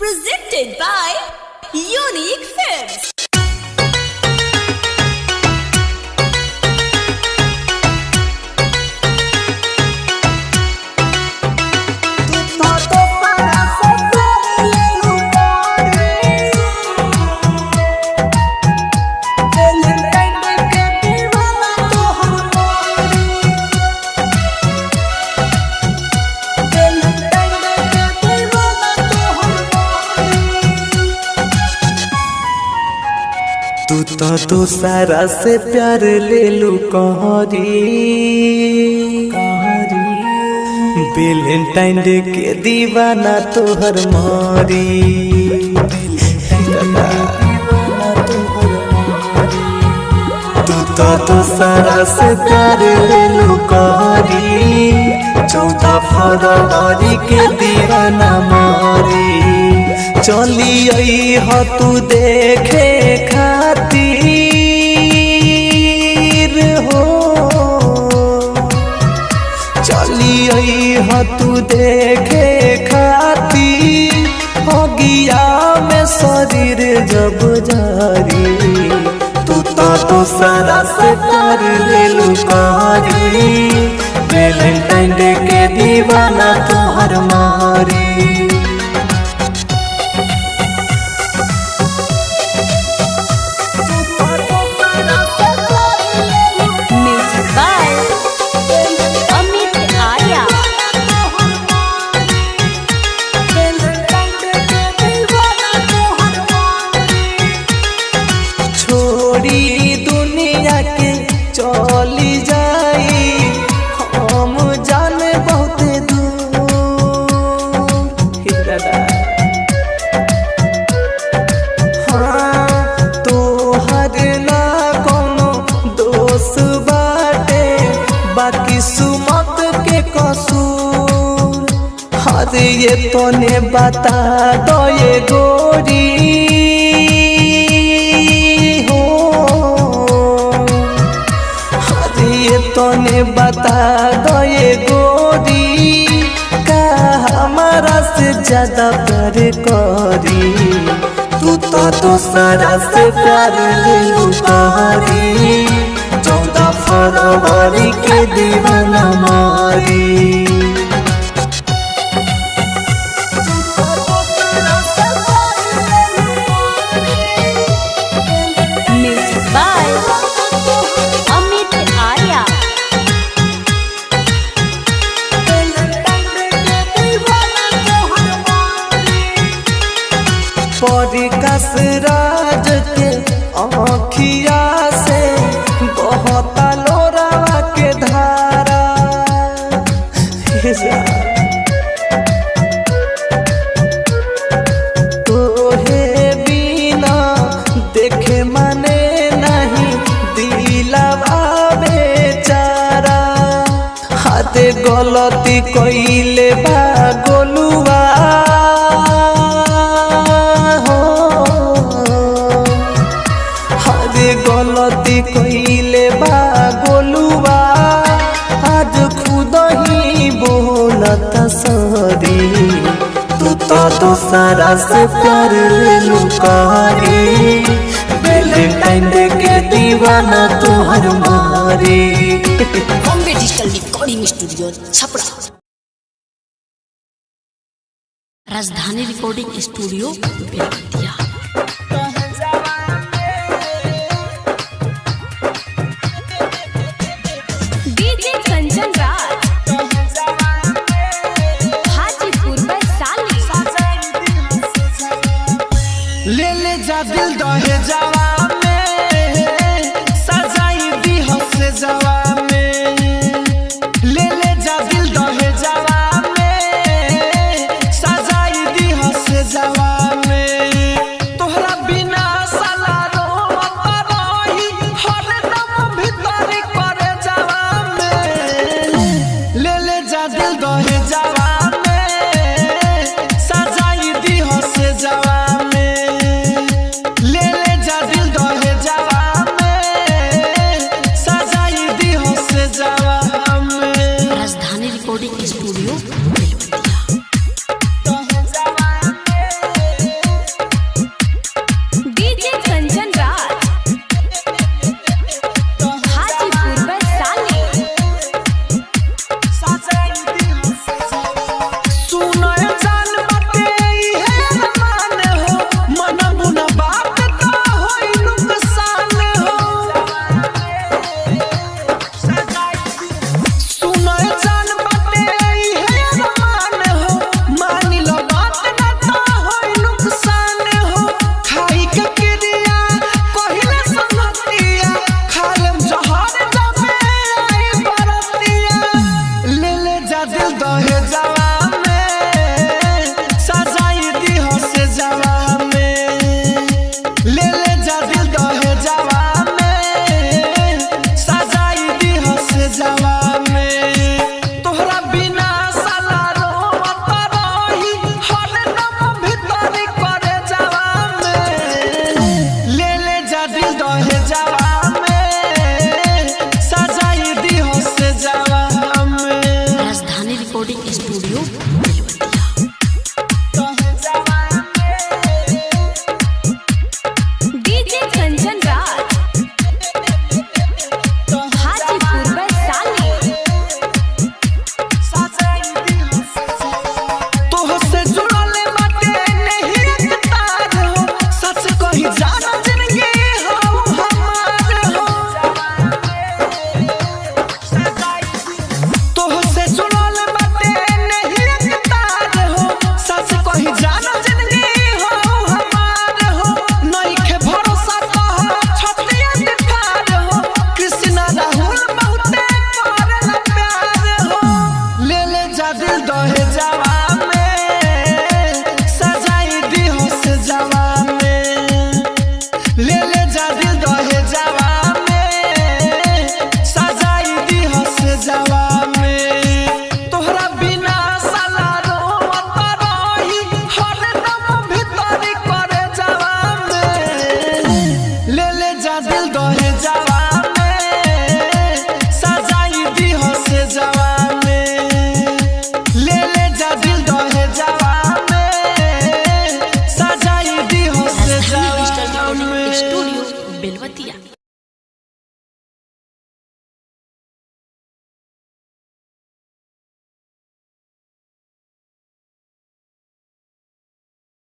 Presented by Unique Films. तू तो दूसरा से प्यार ले लू कहरी वैलेंटाइन डे के दीवाना तोहर मारी। तू तो दूसरा से प्यार ले लू कहरी 14 फरवरी के दीवाना मारी। चली आई हो तू देखे खातिर हो, चली आई हो तू देखे खातिर हो गया में शरीर जब जारी। तू तो दूसरा से प्यार ले लू कहरी वैलेंटाइन डे के दीवाना तोहर मारी। दुनिया के चली जाई हम जाने बहुत दूर। हाँ तोहर ना कोनो दोस्त बाटे बाकी सुमत के कसूर। हर ये तोने बता दो ये गोरी तोने बता दो ये गोरी का हमारा से ज्यादा प्यार करी। तू तो दूसरा से प्यार ले लू कहरी 14 फरवरी के दीवाना मारी। परिकस राज के आँखिया से बहुत लोरावा के धारा। तोहे बिना देखे मने नहीं दिलवा बेचारा। हाथे गलती कइले बा गोलुआ गलती कइले बा गोलुआ आज खुद ही बोलता सॉरी। तू तो दूसरा से प्यार ले लू कहरी वैलेंटाइन डे के दीवाना तोहर मारी। Bombay digital recording studio Chhapra, राजधानी रिकॉर्डिंग स्टूडियो बेतिया। दिल दहे जावा में सजाई दी हंसे जावा में। ले ले जा दिल दहे जावा में सजाई दी हंसे जावा में। तोहरा बिना साला रोवत रही हरदम भीतर करे जावा में। ले ले जा दिल दहे जावा में सजाई दी हंसे जावा। Recording studio Bettiah. जवा में सजाई दी हो से जवा में ले जा दिल दहे जवा में सजाई दी हो से जवा में तोहरा बिना साला रोवत रही हर दम भीतर करे जवा में ले जा दिल दहे जवा राजधानी recording studio DJ Kanchan Raj Hajipur Vaishali तोहसे जुड़ले बाटे नहीं एक तार हो सच कही जाना जिंदगी हो हमार हो तोहसे जुड़ले बाटे नहीं एक तार हो सच कही जाना जिंदगी हो हमार हो नइखे भरोसा कह छतिया दिखार हो कृष्णा राहुल बहुते करेला प्यार हो ले जा दिल दहे जवा में सजाई दी हो से जवा में ले जा दिल दहे जवा में सजाई दी हो से जवा में तोहरा बिना साला रोवत रही हर दम भीतर करे जवा में ले जा दिल दहे जवा में सजाई दी हो से जवा में ले जा दिल दहे जवा में सजाई दी हो से राजधानी डिजिटल जवा रिकॉर्डिंग में स्टूडियो बेलवतिया।